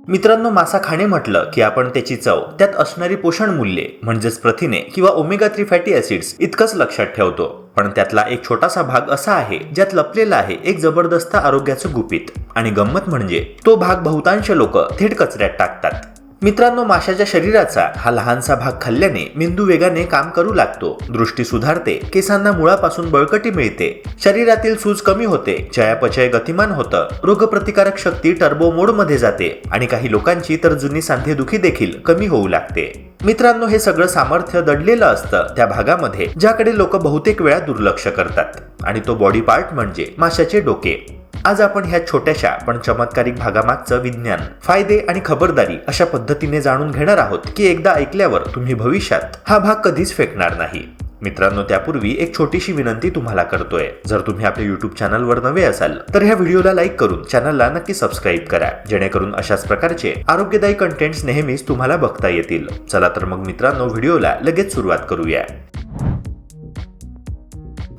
मित्रांनो, मासा खाणे म्हटलं की आपण त्याची चव, त्यात असणारी पोषण मूल्ये म्हणजेच प्रथिने किंवा ओमेगा 3 फॅटी ऍसिड्स इतकंच लक्षात ठेवतो. पण त्यातला एक छोटासा भाग असा आहे ज्यात लपलेला आहे एक जबरदस्त आरोग्याचं गुपित. आणि गंमत म्हणजे तो भाग बहुतांश लोक थेट कचऱ्यात टाकतात. मित्रांनो, माशाच्या शरीराचा हा लहानसा भाग खाल्ल्याने मेंदू वेगाने काम करू लागतो, दृष्टी सुधारते, केसांना मुळापासून बळकटी मिळते, शरीरातील सूज कमी होते, चयापचय गतिमान होतं, रोगप्रतिकारक शक्ती टर्बो मोड मध्ये जाते आणि काही लोकांची तर जुनी सांधेदुखी देखील कमी होऊ लागते. मित्रांनो, हे सगळं सामर्थ्य दडलेलं असतं त्या भागामध्ये ज्याकडे लोक बहुतेक वेळा दुर्लक्ष करतात, आणि तो बॉडी पार्ट म्हणजे माशाचे डोके. आज आपण ह्या छोट्याशा पण चमत्कारिक भागामागचं विज्ञान, फायदे आणि खबरदारी अशा पद्धतीने जाणून घेणार आहोत की एकदा ऐकल्यावर तुम्ही भविष्यात हा भाग कधीच फेकणार नाही. मित्रांनो, त्यापूर्वी एक छोटीशी विनंती तुम्हाला करतोय. जर तुम्ही आपल्या युट्यूब चॅनलवर नवे असाल तर ह्या व्हिडिओला लाईक करून चॅनलला नक्की सबस्क्राईब करा, जेणेकरून अशाच प्रकारचे आरोग्यदायी कंटेंट्स नेहमीच तुम्हाला बघता येतील. चला तर मग मित्रांनो, व्हिडिओला लगेच सुरुवात करूया.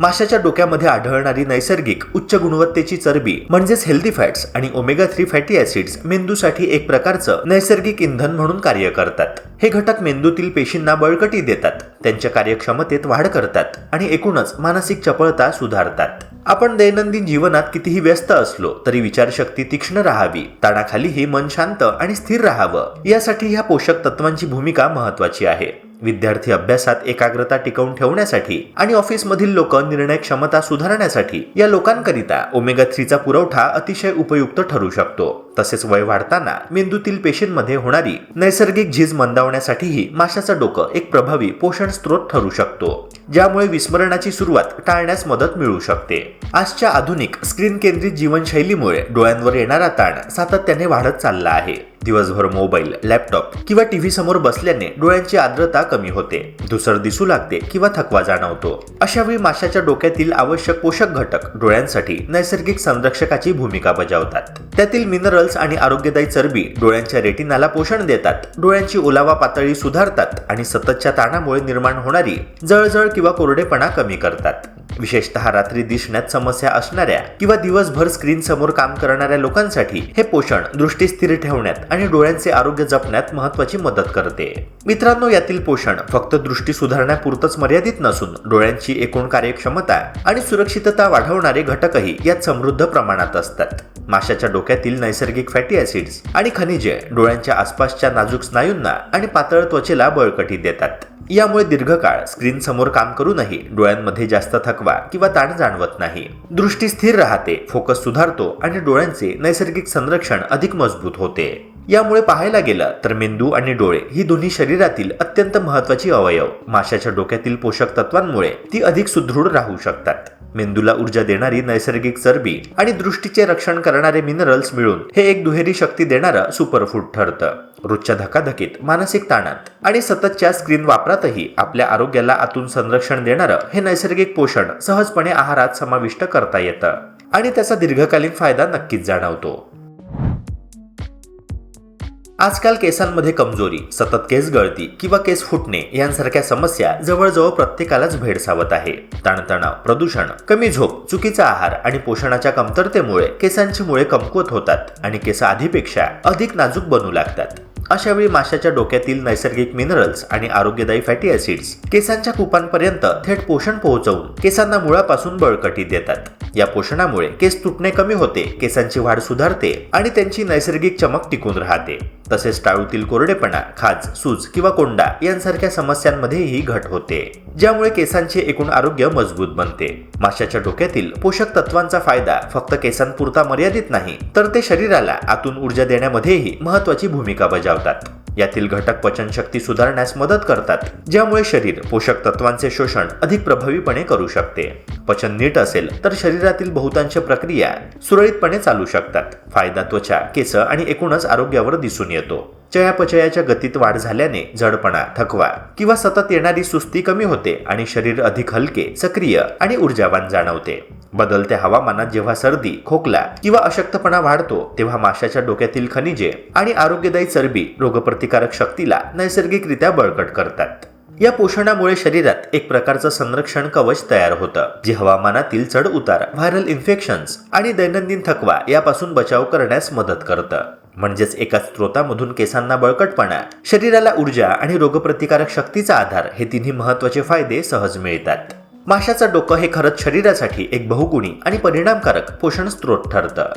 माशाच्या डोक्यामध्ये आढळणारी नैसर्गिक उच्च गुणवत्तेची चरबी म्हणजेच हेल्दी फॅट्स आणि ओमेगा 3 फॅटी ऍसिड्स मेंदूसाठी एक प्रकारचं नैसर्गिक इंधन म्हणून कार्य करतात. हे घटक मेंदूतील पेशींना बळकटी देतात, त्यांच्या कार्यक्षमतेत वाढ करतात आणि एकूणच मानसिक चपळता सुधारतात. आपण दैनंदिन जीवनात कितीही व्यस्त असलो तरी विचारशक्ती तीक्ष्ण राहावी, ताणाखालीही मन शांत आणि स्थिर राहावं, यासाठी ह्या पोषक तत्वांची भूमिका महत्वाची आहे. विद्यार्थी अभ्यासात एकाग्रता टिकवून ठेवण्यासाठी आणि ऑफिसमधील लोक निर्णय क्षमता सुधारण्यासाठी या लोकांकरिता ओमेगा 3 चा पुरवठा अतिशय उपयुक्त ठरू शकतो. तसेच वय वाढताना मेंदूतील पेशींमध्ये होणारी नैसर्गिक झीज मंदावण्यासाठीही माशाचं डोकं एक प्रभावी पोषण स्रोत ठरू शकतो, ज्यामुळे विस्मरणाची सुरुवात टाळण्यास मदत मिळू शकते. आजच्या आधुनिक स्क्रीन केंद्रित जीवनशैलीमुळे डोळ्यांवर येणारा ताण सातत्याने वाढत चालला आहे. दिवसभर मोबाईल, लॅपटॉप किंवा टीव्ही समोर बसल्याने डोळ्यांची आर्द्रता कमी होते, धुसर दिसू लागते किंवा थकवा जाणवतो. अशा वेळी माशाच्या डोक्यातील आवश्यक पोषक घटक डोळ्यांसाठी नैसर्गिक संरक्षकाची भूमिका बजावतात. त्यातील मिनरल्स आणि आरोग्यदायी चरबी डोळ्यांच्या रेटिनाला पोषण देतात, डोळ्यांची ओलावा पातळी सुधारतात आणि सततच्या ताणामुळे निर्माण होणारी जळजळ किंवा कोरडेपणा कमी करतात. विशेषतः रात्री दिसण्यात समस्या असणाऱ्या किंवा दिवसभर स्क्रीन समोर काम करणाऱ्या लोकांसाठी हे पोषण दृष्टी स्थिर ठेवण्यात आणि डोळ्यांचे आरोग्य जपण्यात महत्वाची मदत करते. मित्रांनो, यातील पोषण फक्त दृष्टी सुधारण्यापुरतच मर्यादित नसून डोळ्यांची एकूण कार्यक्षमता आणि सुरक्षितता वाढवणारे घटकही यात समृद्ध प्रमाणात असतात. माशाच्या डोक्यातील नैसर्गिक फॅटी ऍसिड्स आणि खनिजे डोळ्यांच्या आसपासच्या नाजूक स्नायूंना आणि पातळ त्वचेला बळकटी देतात. यामुळे दीर्घकाळ स्क्रीन समोर काम करूनही डोळ्यांमध्ये जास्त थकवा किंवा ताण जाणवत नाही. दृष्टी स्थिर राहते, फोकस सुधारतो आणि डोळ्यांचे नैसर्गिक संरक्षण अधिक मजबूत होते. यामुळे पाहायला गेलं तर मेंदू आणि डोळे ही दोन्ही शरीरातील अत्यंत महत्वाची अवयव माशाच्या डोक्यातील पोषक तत्वांमुळे ती अधिक सुदृढ राहू शकतात. मेंदूला ऊर्जा देणारी नैसर्गिक चरबी आणि दृष्टीचे रक्षण करणारे मिनरल्स मिळून हे एक दुहेरी शक्ती देणारं सुपरफूड ठरतं. रोजच्या धकाधकीत, मानसिक ताणात आणि सततच्या स्क्रीन वापरातही आपल्या आरोग्याला आतून संरक्षण देणारं हे नैसर्गिक पोषण सहजपणे आहारात समाविष्ट करता येतं आणि त्याचा दीर्घकालीन फायदा नक्कीच जाणवतो. आजकाल केसांमध्ये कमजोरी, सतत केस गळती किंवा केस फुटणे यांसारख्या समस्या जवळजवळ प्रत्येकालाच भेडसावत आहे. ताणतणाव, प्रदूषण, कमी झोप, चुकीचा आहार आणि पोषणाच्या कमतरतेमुळे केसांची मुळे कमकुवत होतात आणि केस आधीपेक्षा अधिक नाजूक बनू लागतात. अशा वेळी माशाच्या डोक्यातील नैसर्गिक मिनरल्स आणि आरोग्यदायी फॅटी ऍसिड्स केसांच्या कुपांपर्यंत थेट पोषण पोहोचवून केसांना मुळापासून बळकटी देतात. या पोषणामुळे केस तुटणे कमी होते, केसांची वाढ सुधारते आणि त्यांची नैसर्गिक चमक टिकून राहते. तसेच टाळूतील कोरडेपणा, खाज, सूज किंवा कोंडा यांसारख्या समस्यांमध्येही घट होते, ज्यामुळे केसांचे एकूण आरोग्य मजबूत बनते. माशाच्या डोक्यातील पोषक तत्वांचा फायदा फक्त केसांपुरता मर्यादित नाही, तर ते शरीराला आतून ऊर्जा देण्यामध्येही महत्वाची भूमिका बजावतात. यातील घटक पचनशक्ती सुधारण्यास मदत करतात, ज्यामुळे शरीर पोषक तत्वांचे शोषण अधिक प्रभावीपणे करू शकते. पचन नीट असेल तर शरीरातील बहुतांश प्रक्रिया सुरळीतपणे चालू शकतात. फायदा त्वचा, केस आणि एकूणच आरोग्यावर दिसून येतो. चयापचयाच्या गतीत वाढ झाल्याने जडपणा, थकवा किंवा सतत येणारी सुस्ती कमी होते आणि शरीर अधिक हलके, सक्रिय आणि ऊर्जावान जाणवते. बदलत्या हवामानात जेव्हा सर्दी, खोकला किंवा अशक्तपणा वाढतो तेव्हा माशाच्या डोक्यातील खनिजे आणि आरोग्यदायी चरबी रोगप्रतिकारक शक्तीला नैसर्गिकरित्या बळकट करतात. या पोषणामुळे शरीरात एक प्रकारचं संरक्षण कवच तयार होतं, जे हवामानातील चढ उतार, व्हायरल इन्फेक्शन्स आणि दैनंदिन थकवा यापासून बचाव करण्यास मदत करतं. म्हणजेच एका स्त्रोतामधून केसांना बळकटपणा, शरीराला ऊर्जा आणि रोगप्रतिकारक शक्तीचा आधार हे तिन्ही महत्त्वाचे फायदे सहज मिळतात. माशाचं डोकं हे खरंच शरीरासाठी एक बहुगुणी आणि परिणामकारक पोषण स्त्रोत ठरतं.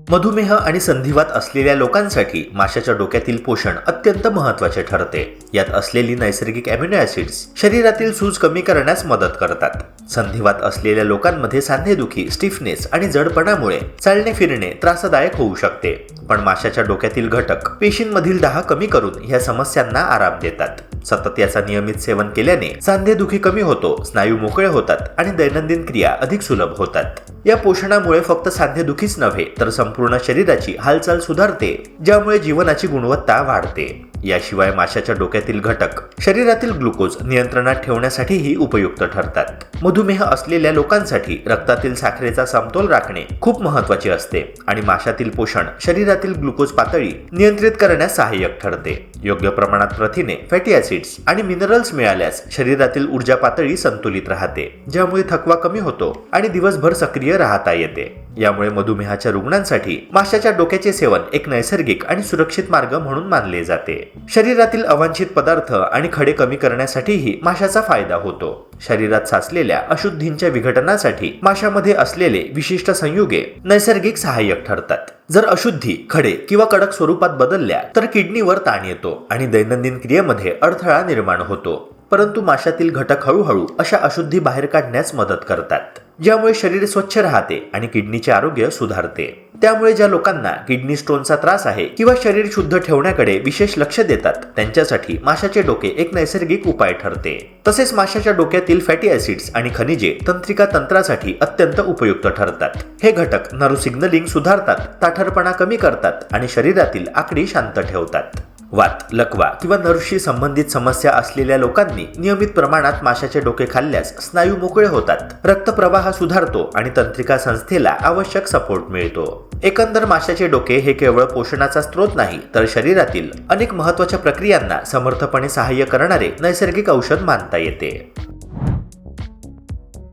मधुमेह आणि संधिवात असलेल्या लोकांसाठी माशाच्या डोक्यातील पोषण अत्यंत महत्त्वाचे ठरते. यात असलेली नैसर्गिक अॅमिनो ॲसिड्स शरीरातील सूज कमी करण्यास मदत करतात. संधिवात असलेल्या लोकांमध्ये सांधेदुखी, स्टिफनेस आणि जडपणामुळे चालणे फिरणे त्रासदायक होऊ शकते. पण माशाच्या डोक्यातील घटक पेशींमधील दाह कमी करून या समस्यांना आराम देतात. सतत याचा नियमित सेवन केल्याने सांधेदुखी कमी होतो, स्नायू मोकळे होतात आणि दैनंदिन क्रिया अधिक सुलभ होतात. या पोषणामुळे फक्त सांधेदुखीच नव्हे तर संपूर्ण शरीराची हालचाल सुधारते, ज्यामुळे जीवनाची गुणवत्ता वाढते. याशिवाय माशाच्या डोक्यातील घटक शरीरातील ग्लुकोज नियंत्रणात ठेवण्यासाठीही उपयुक्त ठरतात. मधुमेह असलेल्या लोकांसाठी रक्तातील साखरेचा समतोल राखणे खूप महत्त्वाचे असते आणि माशातील पोषण शरीरातील ग्लुकोज पातळी नियंत्रित करण्यास सहाय्यक ठरते. योग्य प्रमाणात प्रथिने, फॅटी ॲसिड्स आणि मिनरल्स मिळाल्यास शरीरातील ऊर्जा पातळी संतुलित राहते, ज्यामुळे थकवा कमी होतो आणि दिवसभर सक्रिय राहता येते. यामुळे मधुमेहाच्या रुग्णांसाठी माशाच्या डोक्याचे सेवन एक नैसर्गिक आणि सुरक्षित मार्ग म्हणून मानले जाते. शरीरातील अवांछित पदार्थ आणि खडे कमी करण्यासाठीही माशाचा फायदा होतो. शरीरात साचलेल्या अशुद्धींच्या विघटनासाठी माशामध्ये असलेले विशिष्ट संयुगे नैसर्गिक सहाय्यक ठरतात. जर अशुद्धी, खडे किंवा कडक स्वरूपात बदलल्या तर किडनीवर ताण येतो आणि दैनंदिन क्रियेमध्ये अडथळा निर्माण होतो. परंतु माशातील घटक हळूहळू अशा अशुद्धी बाहेर काढण्यास मदत करतात, ज्यामुळे शरीर स्वच्छ राहते आणि किडनीचे आरोग्य सुधारते. त्यामुळे ज्या लोकांना किडनी स्टोनचा त्रास आहे किंवा शरीर शुद्ध ठेवण्याकडे विशेष लक्ष देतात, त्यांच्यासाठी माशाचे डोके एक नैसर्गिक उपाय ठरते. तसेच माशाच्या डोक्यातील फॅटी ॲसिड्स आणि खनिजे तंत्रिका तंत्रासाठी अत्यंत उपयुक्त ठरतात. हे घटक नर्व्ह सिग्नलिंग सुधारतात, ताठरपणा कमी करतात आणि शरीरातील आकडी शांत ठेवतात. वात, लकवा किंवा नर्व्हशी संबंधित समस्या असलेल्या लोकांनी नियमित प्रमाणात माशाचे डोके खाल्ल्यास स्नायू मोकळे होतात, रक्तप्रवाह सुधारतो आणि तंत्रिका संस्थेला आवश्यक सपोर्ट मिळतो. एकंदर माशाचे डोके हे केवळ पोषणाचा स्रोत नाही तर शरीरातील अनेक महत्त्वाच्या प्रक्रियांना समर्थपणे सहाय्य करणारे नैसर्गिक औषध मानता येते.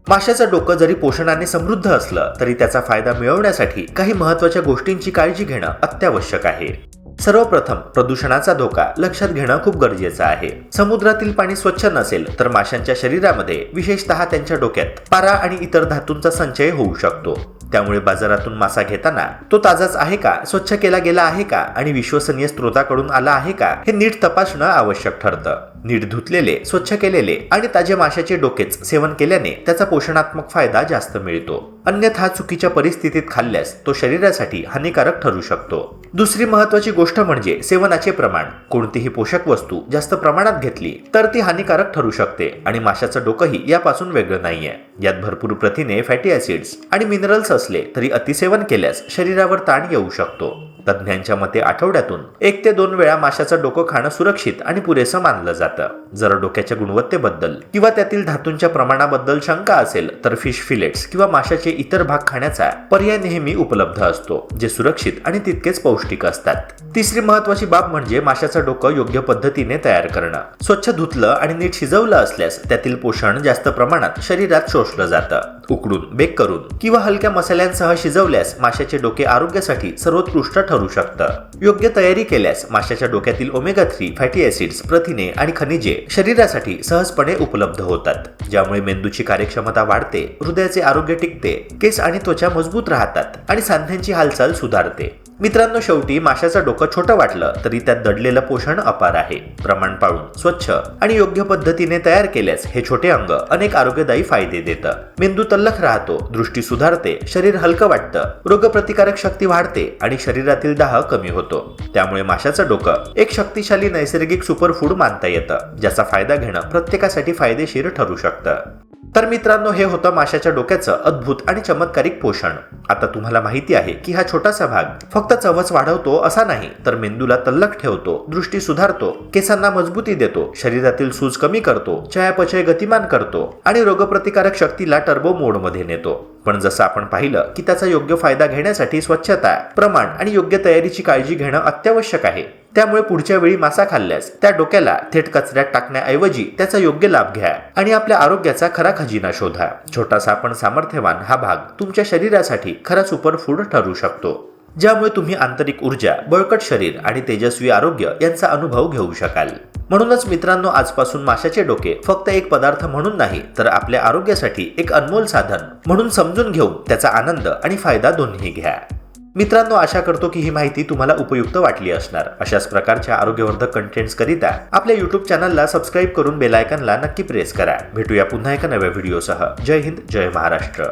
माशाचं डोकं जरी पोषणाने समृद्ध असलं तरी त्याचा फायदा मिळवण्यासाठी काही महत्त्वाच्या गोष्टींची काळजी घेणं अत्यावश्यक आहे. सर्वप्रथम प्रदूषणाचा धोका लक्षात घेणं खूप गरजेचं आहे. समुद्रातील पाणी स्वच्छ नसेल तर माशांच्या शरीरामध्ये, विशेषतः त्यांच्या डोक्यात पारा आणि इतर धातूंचा संचय होऊ शकतो. त्यामुळे बाजारातून मासा घेताना तो ताजाच आहे का, स्वच्छ केला गेला आहे का आणि विश्वसनीय स्रोताकडून आला आहे का हे नीट तपासणं आवश्यक ठरतं. नीट धुतलेले, स्वच्छ केलेले आणि ताजे माशाचे डोकेच सेवन केल्याने त्याचा पोषणात्मक फायदा जास्त मिळतो. अन्यथा चुकीच्या परिस्थितीत खाल्ल्यास तो शरीरासाठी हानिकारक ठरू शकतो. दुसरी महत्त्वाची गोष्ट म्हणजे सेवनाचे प्रमाण. कोणतीही पोषक वस्तू जास्त प्रमाणात घेतली तर ती हानिकारक ठरू शकते आणि माशाचं डोकंही यापासून वेगळं नाहीये. यात भरपूर प्रथिने, फॅटी ॲसिड्स आणि मिनरल्स असले तरी अतिसेवन केल्यास शरीरावर ताण येऊ शकतो. तज्ज्ञांच्या मते आठवड्यातून 1 ते 2 वेळा माशाचं डोकं खाणं सुरक्षित आणि पुरेसं मानलं जातं. जर डोक्याच्या गुणवत्तेबद्दल किंवा त्यातील धातूंच्या प्रमाणाबद्दल शंका असेल तर फिश फिलेट्स किंवा माशाचे इतर भाग खाण्याचा पर्याय नेहमी उपलब्ध असतो, जे सुरक्षित आणि तितकेच पौष्टिक असतात. तिसरी महत्त्वाची बाब म्हणजे माशाचं डोकं योग्य पद्धतीने तयार करणं. स्वच्छ धुतलं आणि नीट शिजवलं असल्यास त्यातील पोषण जास्त प्रमाणात शरीरात शोषलं जातं. उकडून, बेक करून किंवा हलक्या मसाल्यांसह शिजवल्यास माशाचे डोके आरोग्यासाठी सर्वोत्कृष्ट ठरू शकतं. योग्य तयारी केल्यास माशाच्या डोक्यातील ओमेगा 3, फॅटी ॲसिड्स, प्रथिने आणि खनिजे शरीरासाठी सहजपणे उपलब्ध होतात, ज्यामुळे मेंदूची कार्यक्षमता वाढते, हृदयाचे आरोग्य टिकते, केस आणि त्वचा मजबूत राहतात आणि सांध्यांची हालचाल सुधारते. मित्रांनो, शेवटी माशाचं डोकं छोटं वाटलं तरी त्यात दडलेलं पोषण अपार आहे. प्रमाण पाळून, स्वच्छ आणि योग्य पद्धतीने तयार केल्यास हे छोटे अंग अनेक आरोग्यदायी फायदे देतं. मेंदू तल्लख राहतो, दृष्टी सुधारते, शरीर हलकं वाटतं, रोगप्रतिकारक शक्ती वाढते आणि शरीरातील दाह कमी होतो. त्यामुळे माशाचं डोकं एक शक्तिशाली नैसर्गिक सुपरफूड मानता येतं, ज्याचा फायदा घेणं प्रत्येकासाठी फायदेशीर ठरू शकतं. तर मित्रांनो, हे होतं माशाच्या डोक्याचं अद्भुत आणि चमत्कारिक पोषण. आता तुम्हाला माहिती आहे की हा छोटासा भाग फक्त चवच वाढवतो असा नाही, तर मेंदूला तल्लख ठेवतो, दृष्टी सुधारतो, केसांना मजबूती देतो, शरीरातील सूज कमी करतो, चयापचय गतिमान करतो आणि रोगप्रतिकारक शक्तीला टर्बो मोडमध्ये नेतो. पण जसं आपण पाहिलं की त्याचा योग्य फायदा घेण्यासाठी स्वच्छता, प्रमाण आणि योग्य तयारीची काळजी घेणं अत्यावश्यक आहे. त्यामुळे पुढच्या वेळी मासा खाल्ल्यास त्या डोक्याला थेट कचऱ्यात टाकण्याऐवजी त्याचा योग्य लाभ घ्या आणि आपल्या आरोग्याचा खरा खजिना शोधा. छोटासा पण सामर्थ्यवान हा भाग तुमच्या शरीरासाठी खरा सुपरफूड ठरू शकतो, ज्यामुळे तुम्ही आंतरिक ऊर्जा, बळकट शरीर आणि तेजस्वी आरोग्य यांचा अनुभव घेऊ शकाल. म्हणूनच मित्रांनो, आजपासून माशाचे डोके फक्त एक पदार्थ म्हणून नाही, तर आपल्या आरोग्यासाठी एक अनमोल साधन म्हणून समजून घेऊन त्याचा आनंद आणि फायदा दोन्ही घ्या. मित्रांनो, आशा करतो की ही माहिती तुम्हाला उपयुक्त वाटली असणार. अशाच प्रकारच्या आरोग्यवर्धक कंटेंट्स करिता आपल्या YouTube चॅनलला सबस्क्राईब करून बेल आयकॉनला नक्की प्रेस करा. भेटूया पुन्हा एका नव्या व्हिडिओसह. जय हिंद, जय महाराष्ट्र.